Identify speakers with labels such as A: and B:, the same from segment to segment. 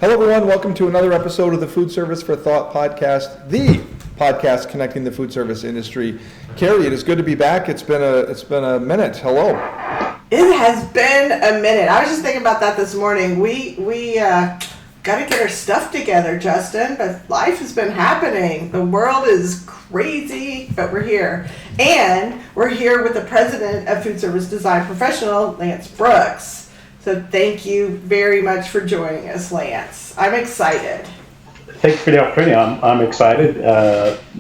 A: Hello, everyone. Welcome to another episode of the Food Service for Thought podcast, the podcast connecting the food service industry. Karey, it is good to be back. It's been a minute. Hello.
B: It has been a minute. I was just thinking about that this morning. We got to get our stuff together, Justin. But life has been happening. The world is crazy, but we're here, and we're here with the president of Foodservice Design Professionals, Lance Brooks. So thank you very much for joining us, Lance. I'm excited.
C: Thanks for the opportunity. I'm excited.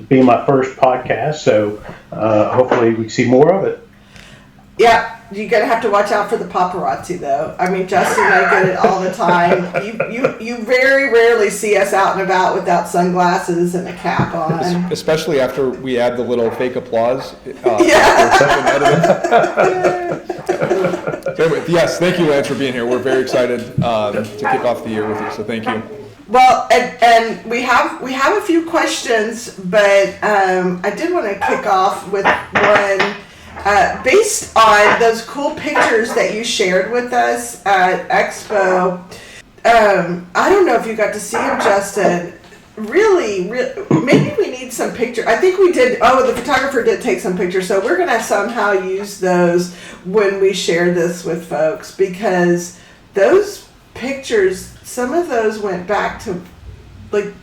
C: Being my first podcast, so hopefully we see more of it.
B: Yeah, you're gonna have to watch out for the paparazzi, though. I mean, Justin and I get it all the time. You very rarely see us out and about without sunglasses and a cap on.
A: Especially after we add the little fake applause. Anyway, yes, thank you, Lance, for being here. We're very excited to kick off the year with you, so thank you.
B: Well, and we have a few questions, but I did want to kick off with one based on those cool pictures that you shared with us at Expo. I don't know if you got to see them, Justin. Really, maybe we need some pictures. I think we did. Oh, the photographer did take some pictures, so we're going to somehow use those when we share this with folks, because those pictures, some of those went back to, like,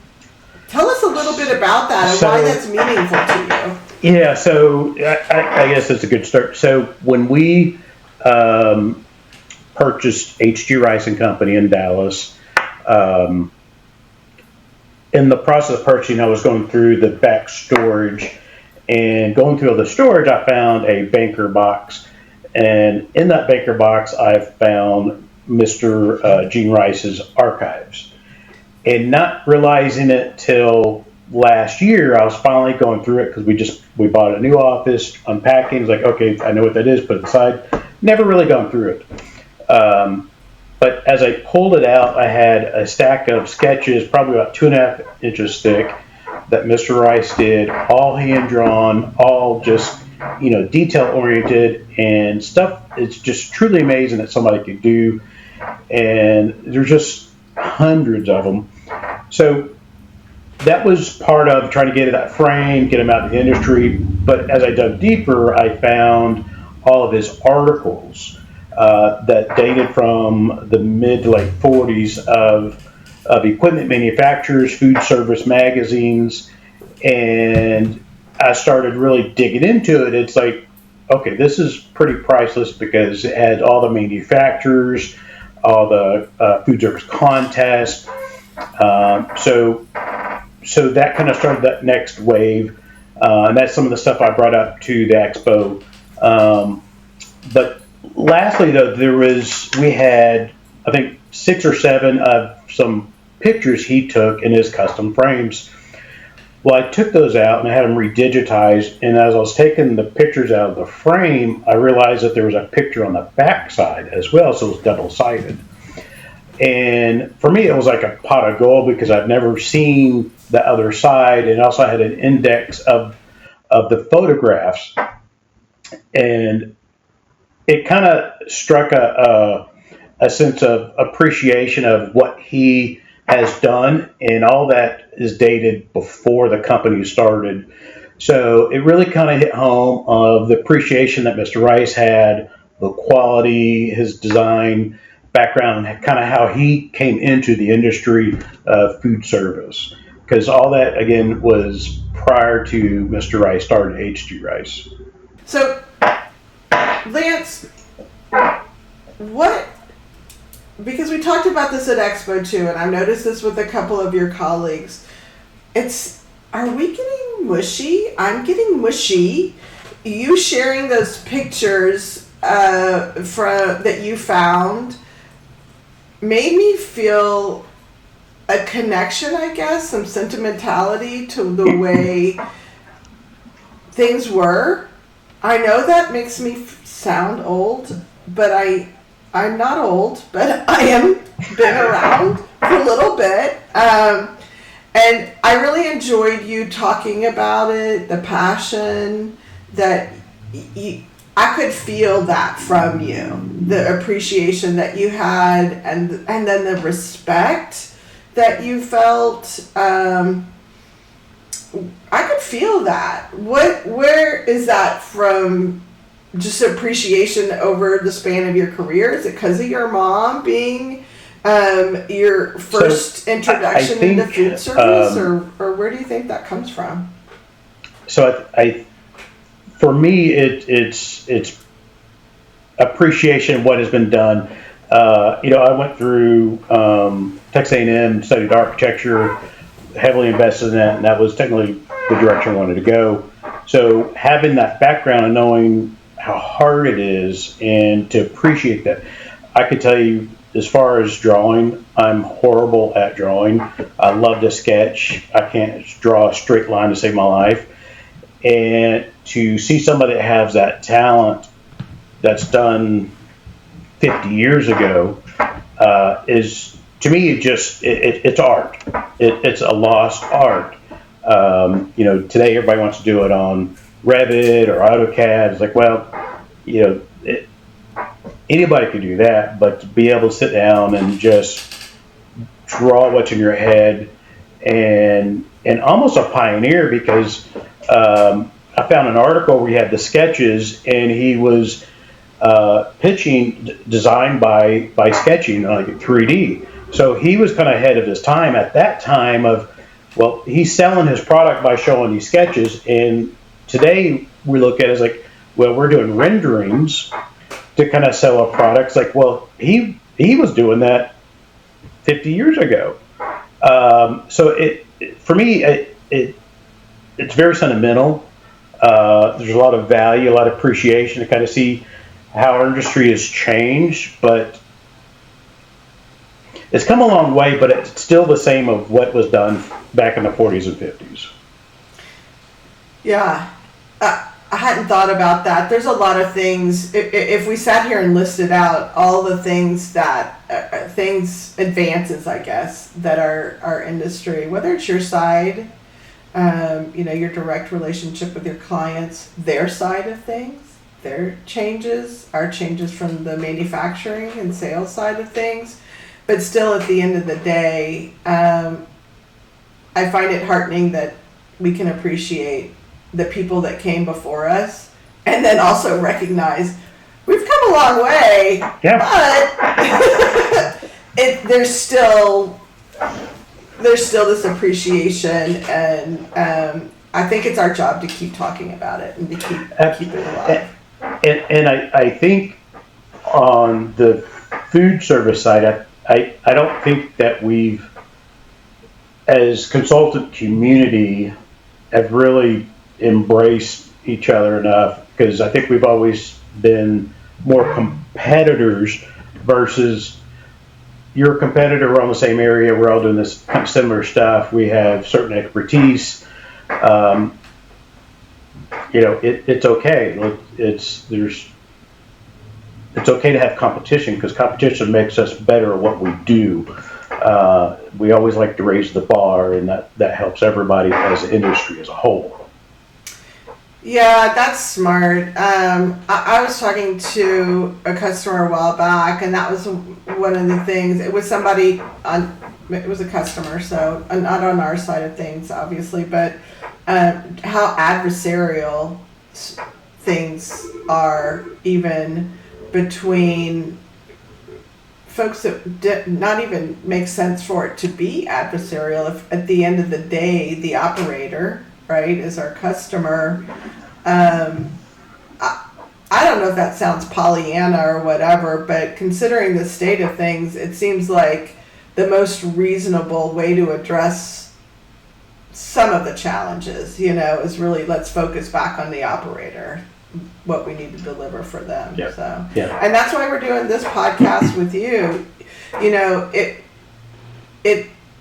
B: tell us a little bit about that and why that's meaningful to you.
C: Yeah, so I guess that's a good start. So when we purchased HG Rice and Company in Dallas, in the process of purchasing, I was going through the back storage, and going through all the storage, I found a banker box, and in that banker box, I found Mr. Gene Rice's archives, and not realizing it till last year, I was finally going through it because we bought a new office, unpacking. It's like, okay, I know what that is, put it aside. Never really gone through it. But as I pulled it out, I had a stack of sketches, probably about 2.5 inches thick, that Mr. Rice did, all hand drawn, all just, detail oriented and stuff. It's just truly amazing that somebody could do. And there's just hundreds of them. So that was part of trying to get that frame, get him out of the industry. But as I dug deeper, I found all of his articles that dated from the mid to late 40s of equipment manufacturers, food service magazines, and I started really digging into it. It's like, okay, this is pretty priceless because it had all the manufacturers, all the food service contests. So that kind of started that next wave, and that's some of the stuff I brought up to the expo. But lastly, though, we had, I think, 6 or 7 of some pictures he took in his custom frames. Well, I took those out and I had them redigitized, and as I was taking the pictures out of the frame, I realized that there was a picture on the back side as well, so it was double-sided. And for me, it was like a pot of gold because I've never seen the other side, and also I had an index of the photographs, and it kind of struck a sense of appreciation of what he has done, and all that is dated before the company started. So it really kind of hit home of the appreciation that Mr. Rice had, the quality, his design background, and kind of how he came into the industry of food service. Because all that, again, was prior to Mr. Rice started HG Rice.
B: So, Lance, because we talked about this at Expo too, and I've noticed this with a couple of your colleagues, are we getting mushy? I'm getting mushy. You sharing those pictures that you found made me feel a connection, I guess, some sentimentality to the way things were. I know that makes me sound old, but I'm not old, but I am been around for a little bit. And I really enjoyed you talking about it, the passion that I could feel that from you, the appreciation that you had, and then the respect that you felt? I could feel that. Where is that from? Just appreciation over the span of your career? Is it because of your mom being your first introduction into food service, or where do you think that comes from?
C: So for me, it's appreciation of what has been done. I went through Texas A&M, studied architecture, heavily invested in that, and that was technically the direction I wanted to go. So having that background and knowing how hard it is and to appreciate that, I could tell you, as far as drawing, I'm horrible at drawing. I love to sketch. I can't draw a straight line to save my life. And to see somebody that has that talent that's done 50 years ago is, to me, it's art. It's a lost art. Today everybody wants to do it on Revit or AutoCAD. It's like, well, anybody could do that, but to be able to sit down and just draw what's in your head, and almost a pioneer, because I found an article where he had the sketches and he was pitching design by sketching, like 3D. So he was kind of ahead of his time at that time of, well, he's selling his product by showing these sketches. And today we look at it as like, well, we're doing renderings to kind of sell our products. Like, well, he was doing that 50 years ago. So for me, it's very sentimental. There's a lot of value, a lot of appreciation to kind of see how our industry has changed, but it's come a long way, but it's still the same of what was done back in the 40s and 50s.
B: Yeah. I hadn't thought about that. There's a lot of things. If we sat here and listed out all the things that advances, I guess, that our industry, whether it's your side, your direct relationship with your clients, their side of things, their changes, our changes from the manufacturing and sales side of things, but still at the end of the day, I find it heartening that we can appreciate the people that came before us, and then also recognize we've come a long way, but there's still this appreciation, and I think it's our job to keep talking about it and to keep it alive.
C: And I think on the food service side, I don't think that we've, as consultant community, have really embraced each other enough, because I think we've always been more competitors versus you're a competitor, we're on the same area, we're all doing this kind of similar stuff, we have certain expertise. It's okay. It's okay to have competition, because competition makes us better at what we do. We always like to raise the bar, and that helps everybody as an industry as a whole.
B: Yeah, that's smart. I was talking to a customer a while back, and that was one of the things. It was it was a customer, so not on our side of things, obviously, but how adversarial things are, even between folks that not even make sense for it to be adversarial. If at the end of the day, the operator, right, is our customer. I don't know if that sounds Pollyanna or whatever, but considering the state of things, it seems like the most reasonable way to address some of the challenges, is really, let's focus back on the operator, what we need to deliver for them.
C: Yep.
B: So,
C: yeah.
B: And that's why we're doing this podcast with you.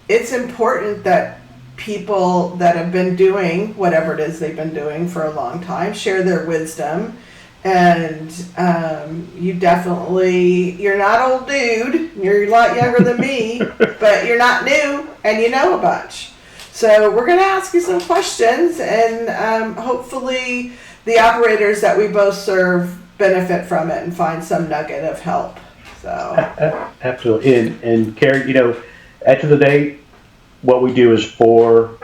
B: It's important that people that have been doing whatever it is they've been doing for a long time share their wisdom. And you're not old dude, you're a lot younger than me, but you're not new, and you know a bunch. So we're going to ask you some questions, and hopefully the operators that we both serve benefit from it and find some nugget of help. So
C: Absolutely. And Karey, at the end of the day, what we do is for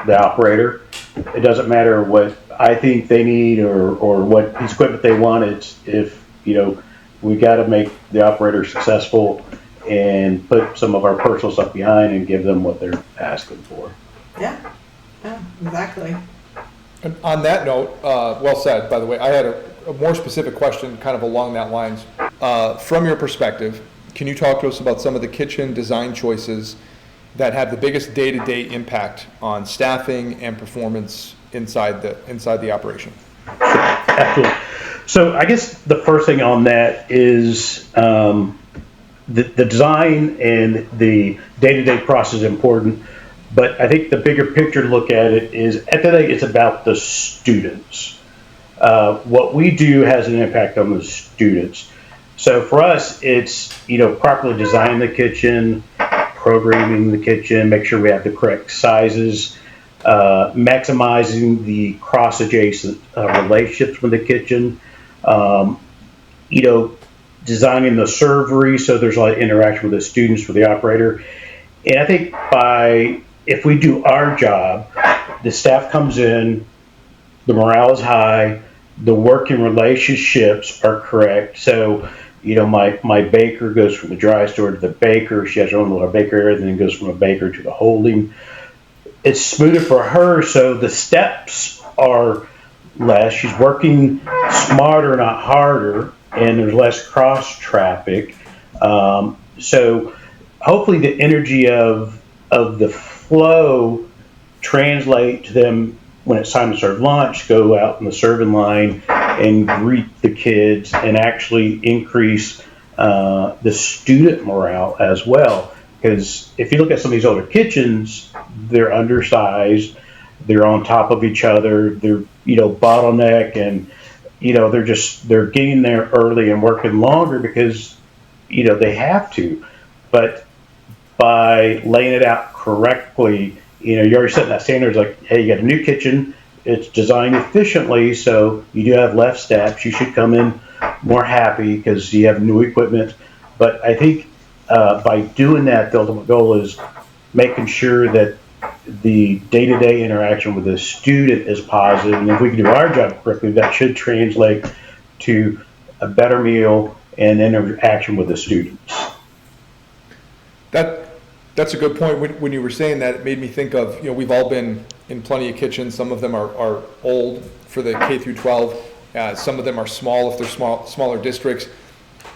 C: the operator. It doesn't matter what I think they need or what piece of equipment they want. It's if, we got to make the operator successful and put some of our personal stuff behind and give them what they're asking for.
B: Yeah, exactly.
A: And on that note, well said, by the way. I had a more specific question kind of along that lines. From your perspective, can you talk to us about some of the kitchen design choices that have the biggest day-to-day impact on staffing and performance inside the operation?
C: Absolutely. So I guess the first thing on that is the design and the day-to-day process is important, but I think the bigger picture to look at it is, at the end of the day, it's about the students. What we do has an impact on the students. So for us, it's, properly designing the kitchen, programming the kitchen, make sure we have the correct sizes, maximizing the cross-adjacent relationships with the kitchen, designing the servery so there's a lot of interaction with the students, with the operator. And I think if we do our job, the staff comes in, the morale is high, the working relationships are correct. So, my baker goes from the dry store to the baker. She has her own little baker area, then it goes from a baker to the holding. It's smoother for her, so the steps are less. She's working smarter, not harder, and there's less cross traffic. So hopefully the energy of the flow translate to them when it's time to serve lunch, go out in the serving line and greet the kids and actually increase the student morale as well. Because if you look at some of these older kitchens, they're undersized, they're on top of each other, they're bottleneck, and they're getting there early and working longer because they have to. But by laying it out correctly, you're already setting that standard. It's like, hey, you got a new kitchen, it's designed efficiently, so you do have less staff. You should come in more happy because you have new equipment. But I think by doing that, the ultimate goal is making sure that the day-to-day interaction with the student is positive. And if we can do our job correctly, that should translate to a better meal and interaction with the students.
A: That's a good point. When you were saying that, it made me think of, we've all been in plenty of kitchens. Some of them are old for the K through 12. Some of them are small if they're smaller districts.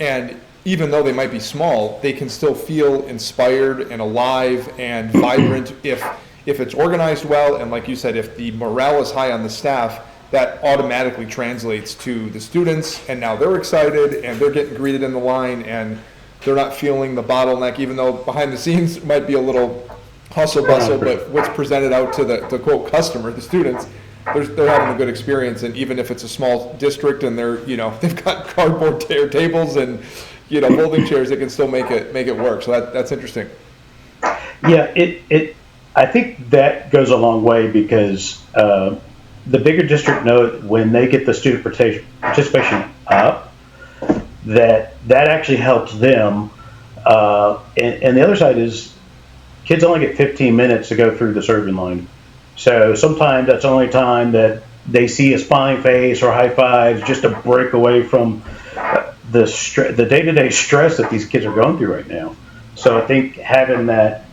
A: And even though they might be small, they can still feel inspired and alive and vibrant if it's organized well. And like you said, if the morale is high on the staff, that automatically translates to the students. And now they're excited and they're getting greeted in the line and they're not feeling the bottleneck, even though behind the scenes might be a little hustle bustle, but what's presented out to the quote customer, the students, they're having a good experience. And even if it's a small district and they've got cardboard tables and folding chairs, they can still make it work. So that's interesting.
C: Yeah, I think that goes a long way because the bigger district know when they get the student participation up, that actually helps them. And the other side is kids only get 15 minutes to go through the serving line. So sometimes that's the only time that they see a smiling face or high fives, just to break away from the day-to-day stress that these kids are going through right now. So I think having that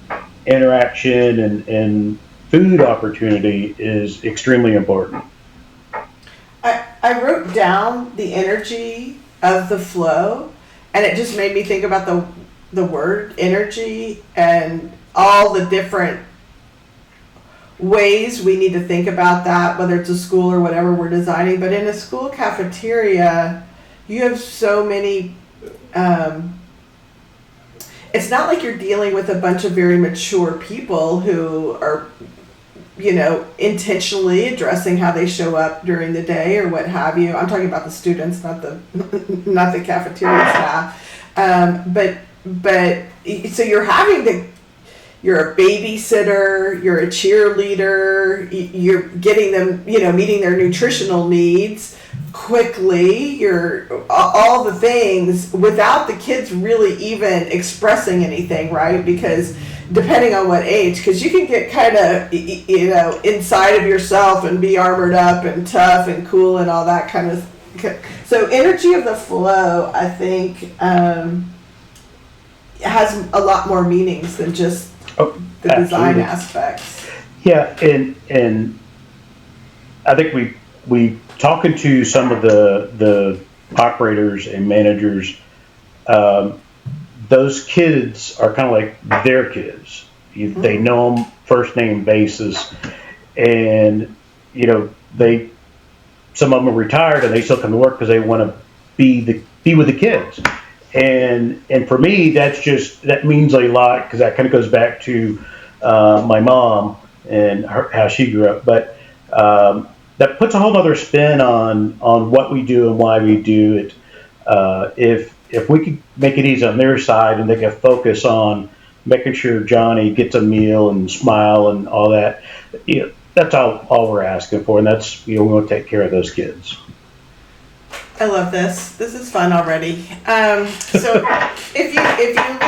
C: interaction and food opportunity is extremely important.
B: I wrote down the energy of the flow, and it just made me think about the word energy and all the different ways we need to think about that, whether it's a school or whatever we're designing. But in a school cafeteria, you have so many, it's not like you're dealing with a bunch of very mature people who are, intentionally addressing how they show up during the day or what have you. I'm talking about the students, not the cafeteria staff. But so you're you're a babysitter, you're a cheerleader, you're getting them, meeting their nutritional needs quickly, you're all the things without the kids really even expressing anything, right? Because depending on what age, because you can get kind of, inside of yourself and be armored up and tough and cool and all that kind of. So energy of the flow, I think, has a lot more meanings than just the design aspects.
C: Yeah, and I think we talking to some of the operators and managers. Those kids are kind of like their kids. They know them first name basis, and some of them are retired and they still come to work because they want to be with the kids. And for me, that means a lot, because that kind of goes back to my mom and how she grew up. But that puts a whole other spin on what we do and why we do it. If we could make it easy on their side and they can focus on making sure Johnny gets a meal and smile and all that, that's all we're asking for. And that's, we want to take care of those kids.
B: I love this. This is fun already. So if you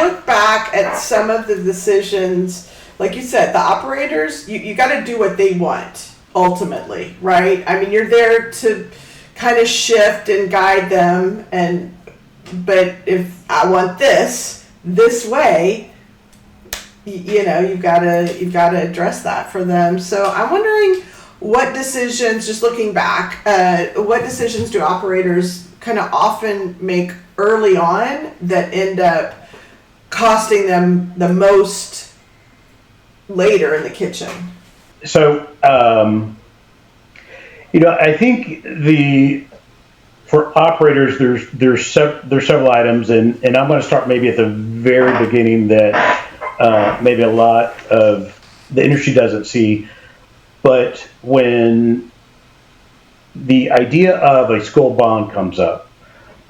B: look back at some of the decisions, like you said, the operators, you got to do what they want ultimately, right? I mean, you're there to kind of shift and guide them, but if I want this way, you've got to address that for them. So I'm wondering, what decisions, just looking back, what decisions do operators kind of often make early on that end up costing them the most later in the kitchen?
C: So, I think for operators, there's several items, and I'm going to start maybe at the very beginning that maybe a lot of the industry doesn't see. But when the idea of a school bond comes up,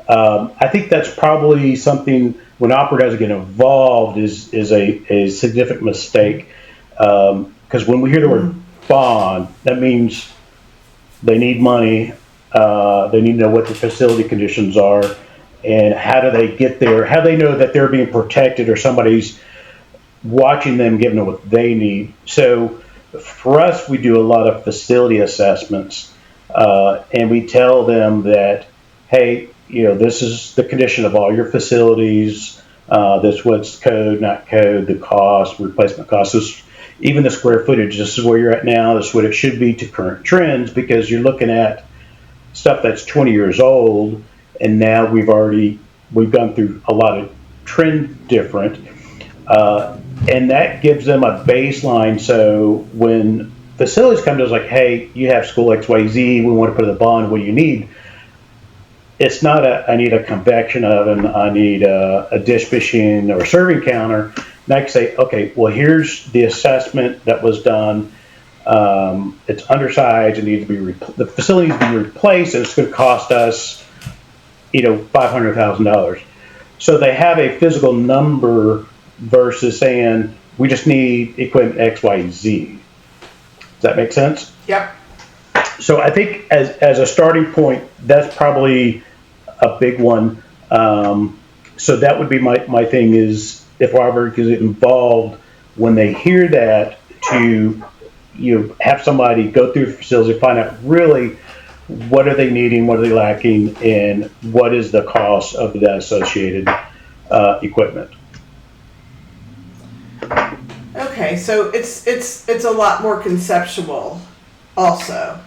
C: I think that's probably something, when operators get involved, is a significant mistake. Because when we hear the word bond, that means they need money, they need to know what the facility conditions are, and how do they get there, how do they know that they're being protected or somebody's watching them, giving them what they need. So for us, we do a lot of facility assessments, and we tell them that, hey, this is the condition of all your facilities. This what's code, not code, the cost, replacement cost. This, even the square footage, this is where you're at now. This is what it should be to current trends, because you're looking at stuff that's 20 years old, and now we've gone through a lot of trend different. And that gives them a baseline. So when facilities come to us like, hey, you have school XYZ, we want to put in the bond, what do you need? It's not I need a convection oven, I need a dish machine or serving counter. And I can say, okay, well, here's the assessment that was done. It's undersized, it needs to be the facility needs to be replaced, and it's going to cost us, $500,000. So they have a physical number versus saying we just need equipment XYZ. Does that make sense?
B: Yep.
C: So I think as a starting point, that's probably a big one. So that would be my thing, is if Robert gets involved, when they hear that, to have somebody go through the facility, find out really what are they needing, what are they lacking, and what is the cost of that associated equipment.
B: Okay, so it's a lot more conceptual also.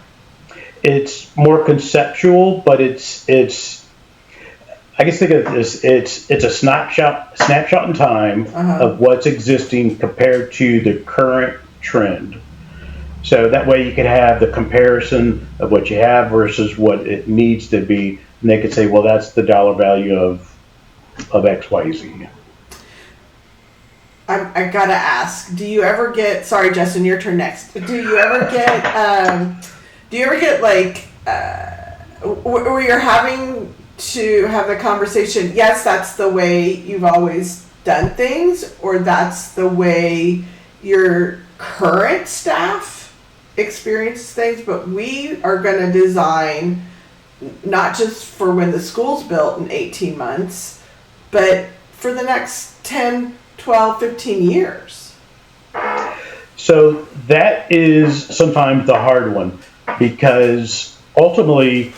C: It's more conceptual, but it's I guess think of this, it's a snapshot in time of what's existing compared to the current trend. So that way you can have the comparison of what you have versus what it needs to be, and they could say, well, that's the dollar value of XYZ.
B: I gotta ask, do you ever get, sorry Justin, your turn next, do you ever get like, where you're having to have the conversation, yes, that's the way you've always done things, or that's the way your current staff experience things, but we are gonna design not just for when the school's built in 18 months, but for the next 10, 12, 15 years.
C: So that is sometimes the hard one, because ultimately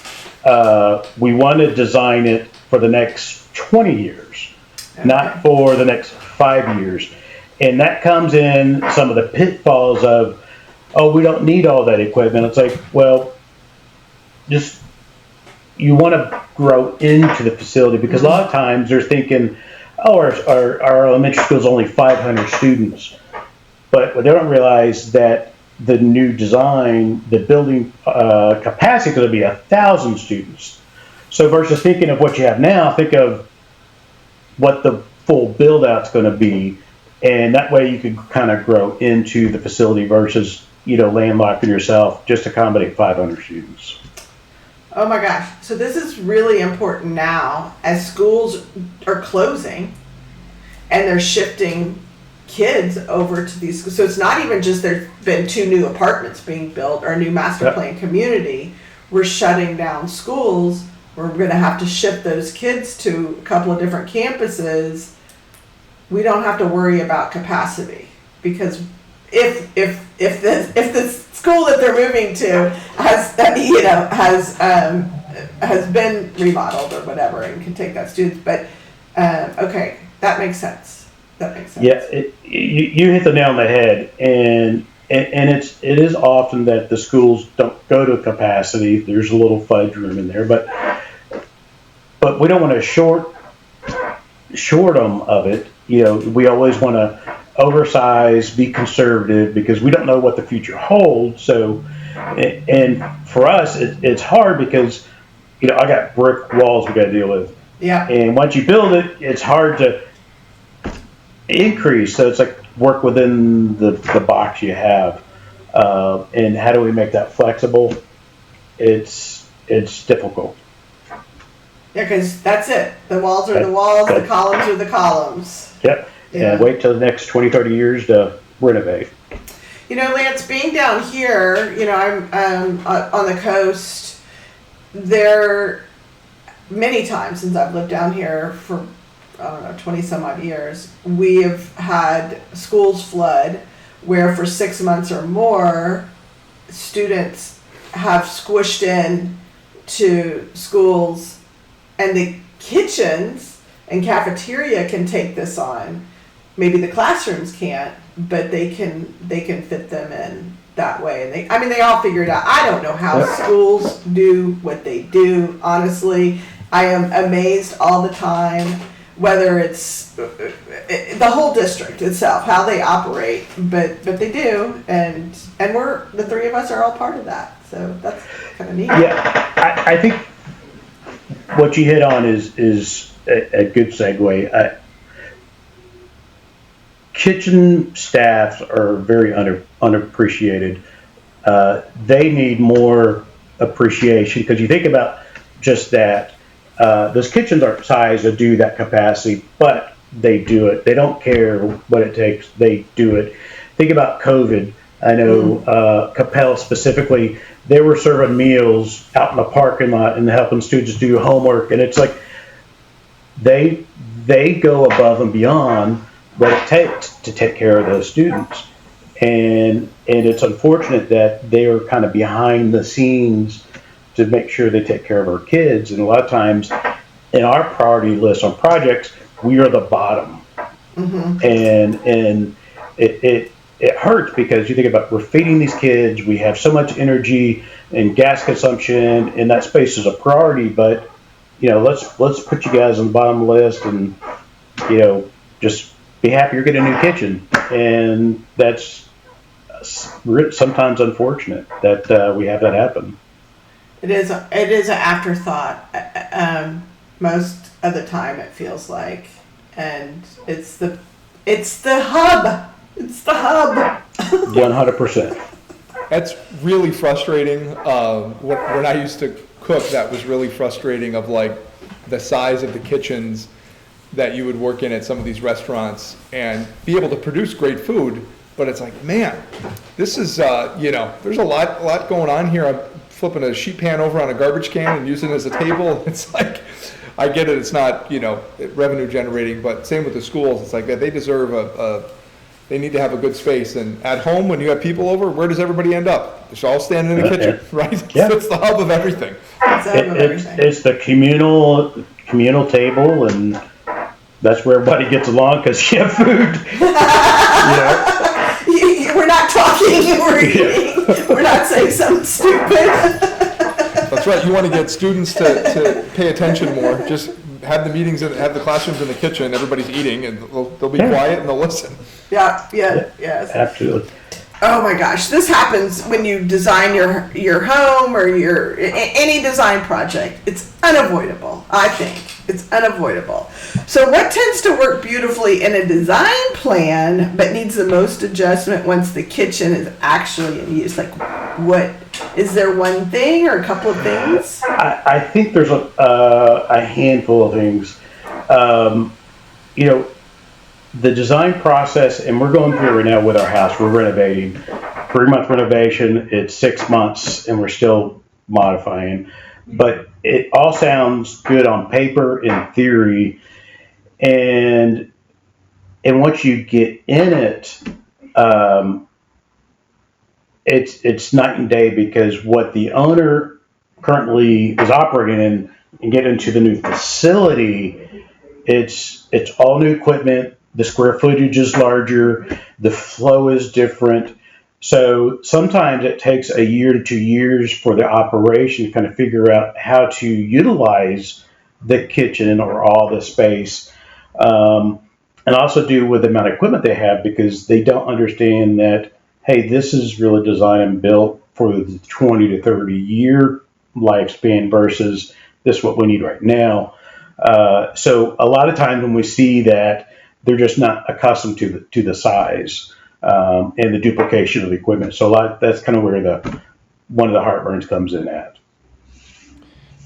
C: we want to design it for the next 20 years, not for the next 5 years. And that comes in some of the pitfalls of, oh, we don't need all that equipment. It's like, well, just you want to grow into the facility, because a lot of times they're thinking, oh, our elementary school is only 500 students. But what they don't realize that the new design, the building capacity is going to be 1,000 students. So versus thinking of what you have now, think of what the full build out's going to be. And that way you can kind of grow into the facility versus, landlocking yourself just to accommodate 500 students.
B: Oh my gosh. So this is really important now as schools are closing and they're shifting kids over to these schools. So it's not even just there's been 2 new apartments being built or a new master plan community. We're shutting down schools. We're going to have to shift those kids to a couple of different campuses. We don't have to worry about capacity, because if the school that they're moving to has been remodeled or whatever and can take that student, but okay, that makes sense.
C: Yeah, you hit the nail on the head, and it is often that the schools don't go to capacity. There's a little fudge room in there, but we don't want to short them of it. We always want to oversize, be conservative, because we don't know what the future holds. So, and for us, it's hard because, I got brick walls we got to deal with.
B: Yeah.
C: And once you build it, it's hard to increase. So it's like work within the box you have. And how do we make that flexible? It's difficult.
B: Yeah, because that's it. The walls are the walls, the columns are the columns.
C: Yep.
B: Yeah.
C: And wait till the next 20, 30 years to renovate.
B: Lance, being down here, I'm on the coast. There, many times since I've lived down here for, 20 some odd years, we have had schools flood where for 6 months or more, students have squished in to schools, and the kitchens and cafeteria can take this on. Maybe the classrooms can't, but they can fit them in that way. And they all figure it out. I don't know how schools do what they do. Honestly, I am amazed all the time, whether it's the whole district itself, how they operate, but they do, and we're the 3 of us are all part of that. So that's kind of neat.
C: Yeah, I think what you hit on is a good segue. Kitchen staffs are very unappreciated. They need more appreciation, because you think about just that. Those kitchens aren't sized to do that capacity, but they do it. They don't care what it takes. They do it. Think about COVID. I know Capel specifically, they were serving meals out in the parking lot and helping students do homework. And it's like they go above and beyond what it takes to take care of those students. And it's unfortunate that they are kind of behind the scenes to make sure they take care of our kids. And a lot of times in our priority list on projects, we are the bottom. Mm-hmm. And it hurts, because you think about, we're feeding these kids, we have so much energy and gas consumption, and that space is a priority, but let's put you guys on the bottom list, and just be happy you're getting a new kitchen. And that's sometimes unfortunate that we have that happen.
B: It is an afterthought. Most of the time it feels like, and it's the hub. It's the hub.
C: 100%.
A: That's really frustrating. When I used to cook, that was really frustrating, of like the size of the kitchens that you would work in at some of these restaurants and be able to produce great food. But it's like, man, this is, there's a lot going on here. I'm flipping a sheet pan over on a garbage can and using it as a table. It's like, I get it. It's not, revenue generating, but same with the schools. It's like they deserve They need to have a good space. And at home, when you have people over, where does everybody end up? They're all standing in the kitchen, right?
C: Yeah.
A: It's the hub of everything.
C: It's the communal table, and that's where everybody gets along because you have food.
B: We're not talking, we're eating. We're not saying something stupid.
A: That's right. You want to get students to pay attention more. Just have the meetings and have the classrooms in the kitchen. Everybody's eating, and they'll be quiet and they'll listen.
B: Yes.
C: Absolutely.
B: Oh my gosh, this happens when you design your home or any design project. It's unavoidable, I think. It's unavoidable. So what tends to work beautifully in a design plan but needs the most adjustment once the kitchen is actually in use? Like, what is there one thing or a couple of things?
C: I think there's a handful of things. The design process, and we're going through it right now with our house. We're renovating. 3-month renovation. It's 6 months, and we're still modifying. But it all sounds good on paper, in theory, and once you get in it, it's night and day, because what the owner currently is operating in and get into the new facility, it's all new equipment. The square footage is larger. The flow is different. So sometimes it takes a year to 2 years for the operation to kind of figure out how to utilize the kitchen or all the space, and also do with the amount of equipment they have, because they don't understand that, hey, this is really designed and built for the 20 to 30 year lifespan versus this is what we need right now. So a lot of times when we see that, they're just not accustomed to the size and the duplication of the equipment. So that's kind of where one of the heartburns comes in at.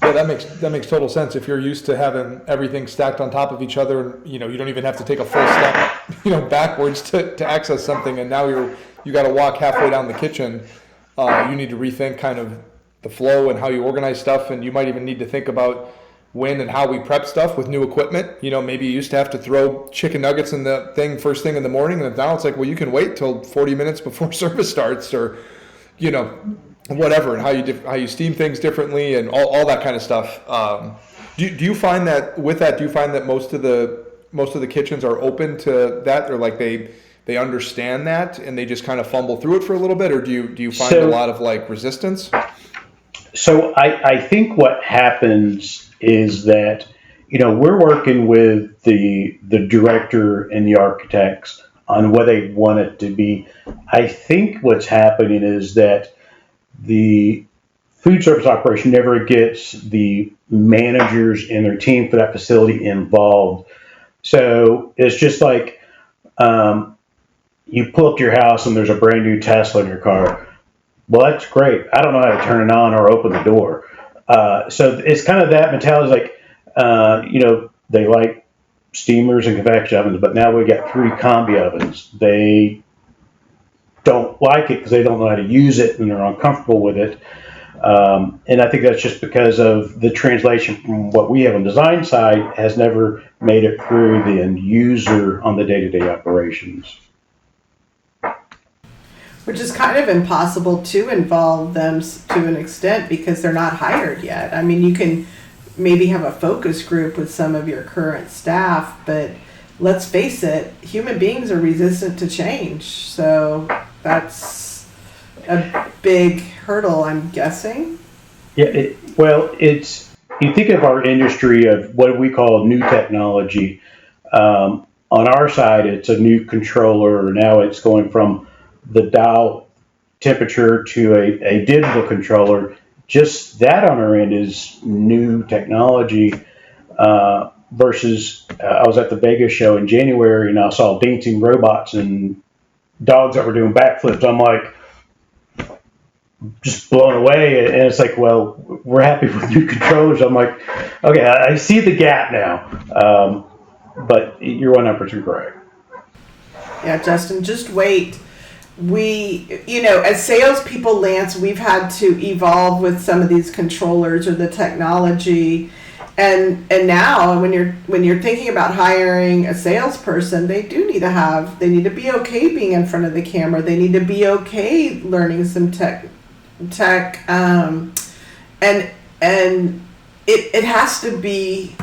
A: Yeah, that makes total sense. If you're used to having everything stacked on top of each other, you don't even have to take a full step, backwards to access something, and now you got to walk halfway down the kitchen. You need to rethink kind of the flow and how you organize stuff, and you might even need to think about when and how we prep stuff with new equipment. Maybe you used to have to throw chicken nuggets in the thing first thing in the morning, and now it's like, well, you can wait till 40 minutes before service starts, or whatever, and how you steam things differently, and all that kind of stuff. Do you find that with that? Do you find that most of the kitchens are open to that, or like they understand that and they just kind of fumble through it for a little bit, or do you find a lot of like resistance?
C: So I think what happens is that, we're working with the director and the architects on what they want it to be. I think what's happening is that the food service operation never gets the managers and their team for that facility involved. So it's just like you pull up to your house and there's a brand new Tesla in your car. Well, that's great. I don't know how to turn it on or open the door. So it's kind of that mentality, like, they like steamers and convection ovens, but now we've got 3 combi ovens. They don't like it because they don't know how to use it and they're uncomfortable with it. And I think that's just because of the translation from what we have on the design side has never made it through the end user on the day-to-day operations.
B: Which is kind of impossible to involve them to an extent because they're not hired yet. I mean, you can maybe have a focus group with some of your current staff, but let's face it, human beings are resistant to change. So that's a big hurdle, I'm guessing.
C: Yeah, you think of our industry of what we call new technology. On our side, it's a new controller. Now it's going from the dial temperature to a digital controller. Just that on our end is new technology versus I was at the Vegas show in January and I saw dancing robots and dogs that were doing backflips. I'm like just blown away, and it's like, well, we're happy with new controllers. I'm like, okay, I see the gap now, but you're 100% correct.
B: Yeah, Justin, just wait. We, as salespeople, Lance, we've had to evolve with some of these controllers or the technology. And now when you're thinking about hiring a salesperson, they need to be okay being in front of the camera. They need to be okay learning some tech, and it has to be,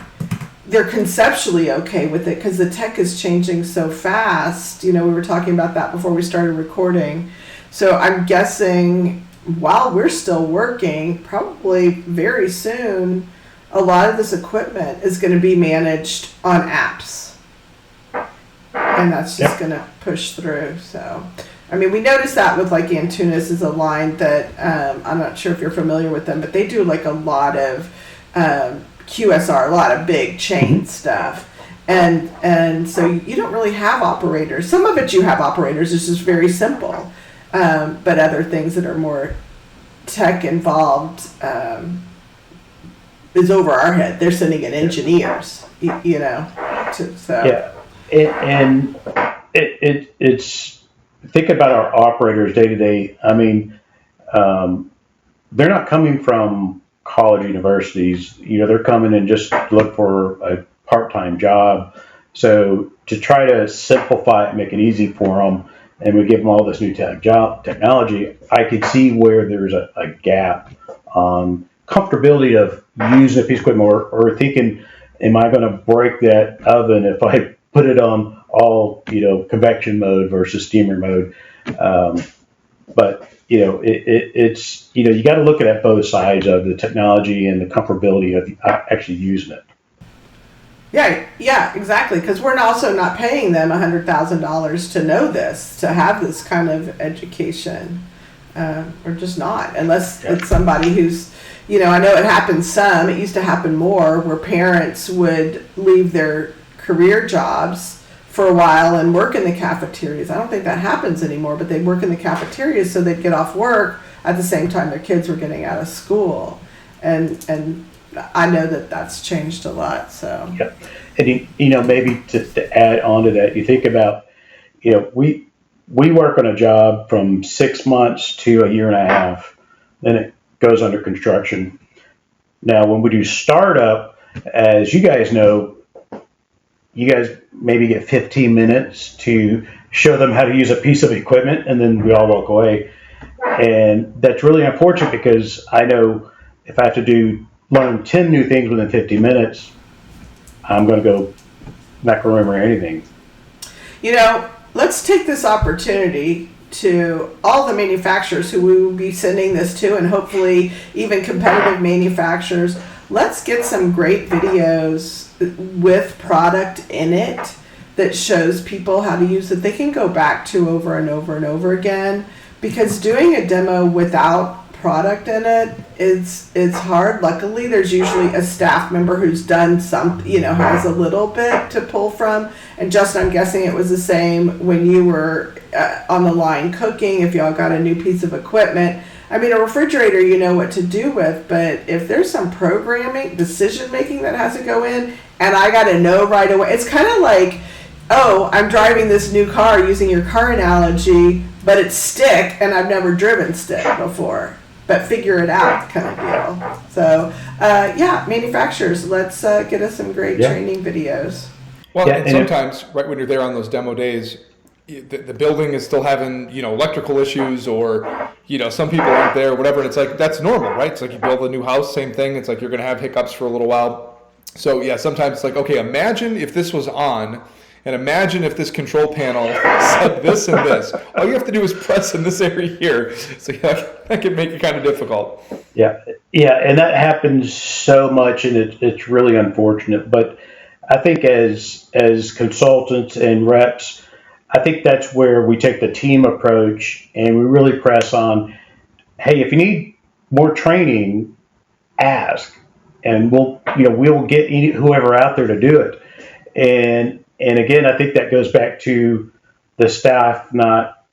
B: they're conceptually okay with it because the tech is changing so fast. We were talking about that before we started recording. So I'm guessing while we're still working, probably very soon, a lot of this equipment is going to be managed on apps. And that's just going to push through. So, I mean, we noticed that with like Antunes is a line that, I'm not sure if you're familiar with them, but they do like a lot of QSR, a lot of big chain stuff. And so you don't really have operators. Some of it you have operators, it's just very simple. But other things that are more tech involved, is over our head. They're sending in engineers,
C: It's think about our operators day to day. I mean, they're not coming from college universities. They're coming and just look for a part-time job. So to try to simplify it, make it easy for them, and we give them all this new technology, I could see where there's a gap on comfortability of using a piece of equipment or thinking, am I going to break that oven if I put it on all, convection mode versus steamer mode? But it's, you got to look at both sides of the technology and the comfortability of actually using it.
B: Yeah, exactly. Because we're also not paying them $100,000 to know this, to have this kind of education. Or just not, unless it's somebody who's, I know it happens some. It used to happen more where parents would leave their career jobs for a while and work in the cafeterias. I don't think that happens anymore, but they'd work in the cafeterias so they'd get off work at the same time their kids were getting out of school. And I know that that's changed a lot. So
C: yeah, and maybe to add on to that, you think about, we work on a job from 6 months to a year and a half, then it goes under construction. Now, when we do startup, as you guys know, you guys maybe get 15 minutes to show them how to use a piece of equipment, and then we all walk away. And that's really unfortunate because I know if I have to learn 10 new things within 50 minutes, I'm going to go not going to remember anything.
B: Let's take this opportunity to all the manufacturers who we will be sending this to, and hopefully even competitive manufacturers. Let's get some great videos with product in it that shows people how to use it. They can go back to over and over and over again, because doing a demo without product in it's hard. Luckily, there's usually a staff member who's done some, has a little bit to pull from. And Justin, I'm guessing it was the same when you were on the line cooking, if y'all got a new piece of equipment. I mean, a refrigerator you know what to do with, but if there's some programming, decision making that has to go in, and I got to know right away. It's kind of like, oh, I'm driving this new car, using your car analogy, but it's stick, and I've never driven stick before. But figure it out kind of deal. So, manufacturers, let's get us some great training videos.
A: Well, and sometimes, right when you're there on those demo days, the building is still having, electrical issues, or, some people aren't there, whatever. And it's like, that's normal, right? It's like you build a new house, same thing. It's like you're going to have hiccups for a little while. So, yeah, sometimes it's like, okay, imagine if this was on, and imagine if this control panel said this and this. All you have to do is press in this area here. So, yeah, that can make it kind of difficult.
C: Yeah, and that happens so much, and it's really unfortunate. But I think as consultants and reps, I think that's where we take the team approach and we really press on, hey, if you need more training, ask, and we'll get whoever out there to do it. And again, I think that goes back to the staff not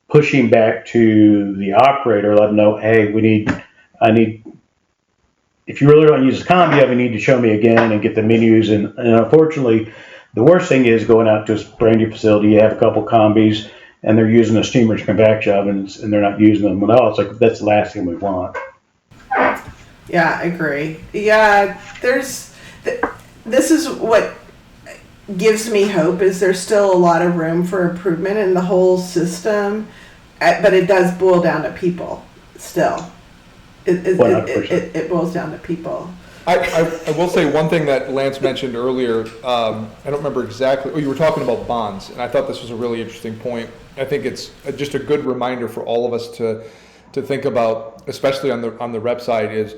C: pushing back to the operator, let them know, hey, I need, if you really want to use the combi, you need to show me again and get the menus. And unfortunately, the worst thing is going out to a brand new facility, you have a couple combis, and they're using the steamers, convection ovens, and they're not using them at all. It's like, that's the last thing we want.
B: Yeah, I agree. Yeah, there's, This is what gives me hope, is there's still a lot of room for improvement in the whole system, but it does boil down to people still. It boils down to people.
A: I will say one thing that Lance mentioned earlier. I don't remember exactly. Oh, you were talking about bonds, and I thought this was a really interesting point. I think it's just a good reminder for all of us to think about, especially on the rep side, is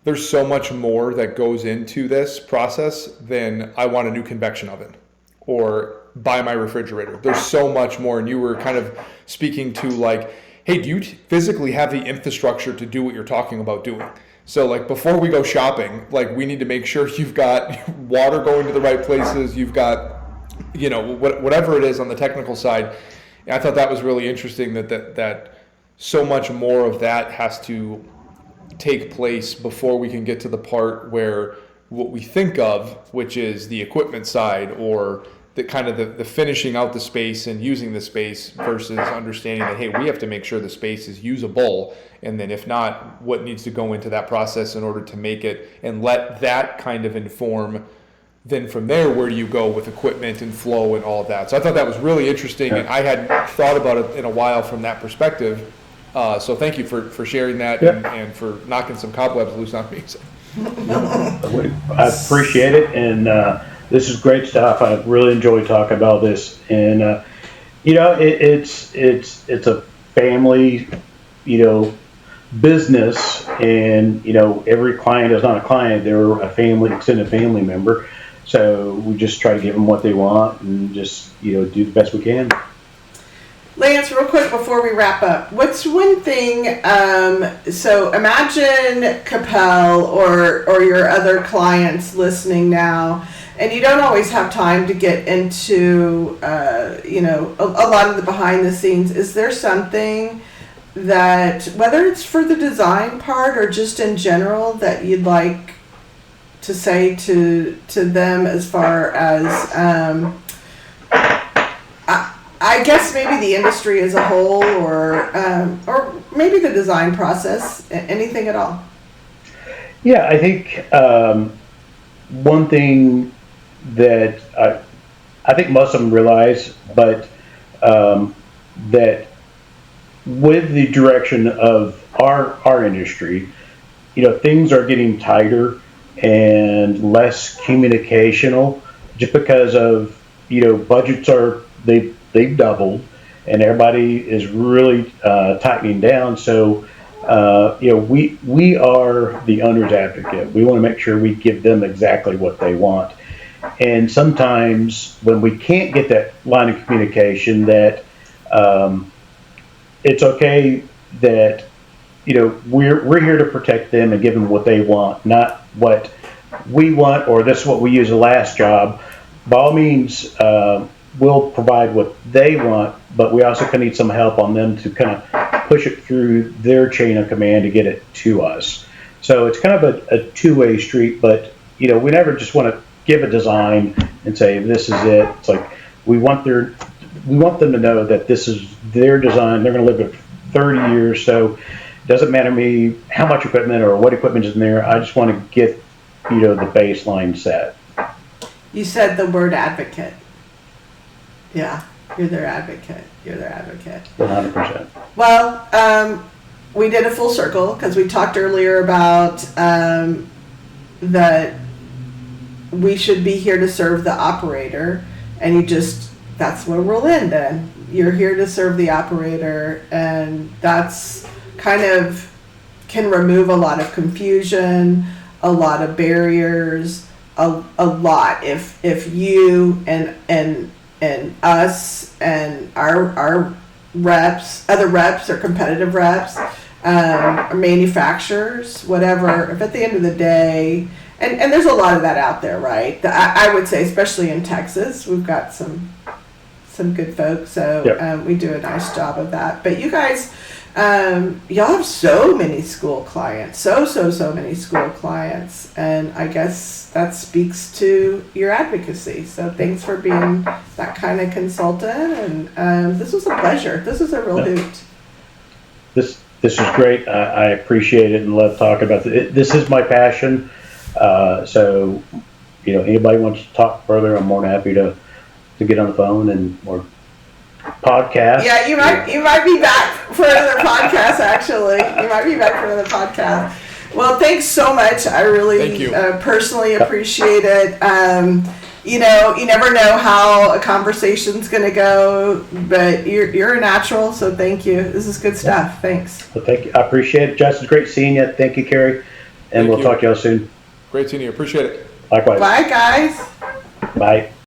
A: there's so much more that goes into this process than I want a new convection oven or buy my refrigerator. There's so much more, and you were kind of speaking to like, hey, do you physically have the infrastructure to do what you're talking about doing? So like before we go shopping, like we need to make sure you've got water going to the right places, you've got, whatever it is on the technical side. And I thought that was really interesting that so much more of that has to take place before we can get to the part where what we think of, which is the equipment side or the kind of the finishing out the space and using the space versus understanding that, hey, we have to make sure the space is usable. And then if not, what needs to go into that process in order to make it, and let that kind of inform, then from there, where do you go with equipment and flow and all of that? So I thought that was really interesting, and I hadn't thought about it in a while from that perspective. So thank you for sharing that and for knocking some cobwebs loose on me.
C: I appreciate it, and this is great stuff. I really enjoyed talking about this, and it's a family, business, and every client is not a client; they're a family, extended family member. So we just try to give them what they want, and just do the best we can.
B: Lance, real quick before we wrap up, what's one thing, so imagine Capel or your other clients listening now, and you don't always have time to get into, a lot of the behind the scenes. Is there something that, whether it's for the design part or just in general, that you'd like to say to them as far as, I guess maybe the industry as a whole, or maybe the design process, anything at all?
C: Yeah, I think one thing that I think most of them realize, but that with the direction of our industry, things are getting tighter and less communicational, just because of budgets are they've doubled, and everybody is really tightening down. So we are the owner's advocate. We want to make sure we give them exactly what they want. And sometimes when we can't get that line of communication, that it's okay that we're here to protect them and give them what they want, not what we want, or this is what we use the last job. By all means, we'll provide what they want, but we also can need some help on them to kind of push it through their chain of command to get it to us. So it's kind of a two-way street, but we never just want to give a design and say this is it. It's like we want them to know that this is their design. They're going to live it for 30 years, so it doesn't matter to me how much equipment or what equipment is in there. I just want to get the baseline set.
B: You said the word advocate. Yeah, you're their advocate.
C: 100%.
B: Well, we did a full circle because we talked earlier about that we should be here to serve the operator, and that's where we'll end then. You're here to serve the operator, and that's kind of can remove a lot of confusion, a lot of barriers, a lot if you and us and our reps, other reps or competitive reps, manufacturers, whatever, if at the end of the day, and there's a lot of that out there, right? I would say, especially in Texas, we've got some good folks, so
C: Yep.
B: We do a nice job of that. But you guys, y'all have so many school clients, so many school clients, and I guess that speaks to your advocacy. So thanks for being that kind of consultant, and this was a pleasure. This is a real hoot.
C: This is great. I appreciate it and love talking about it. This is my passion. So anybody wants to talk further, I'm more than happy to get on the phone or podcast.
B: Yeah, you might be back for another podcast. Actually, you might be back for another podcast. Well, thanks so much. I really personally appreciate it. You never know how a conversation's going to go, but you're a natural, so thank you. This is good stuff. Thanks.
C: Well, thank you. I appreciate it, Justin. Great seeing you. Thank you, Karey. And we'll talk to y'all soon.
A: Great seeing you. Appreciate it.
C: Likewise.
B: Bye, guys.
C: Bye.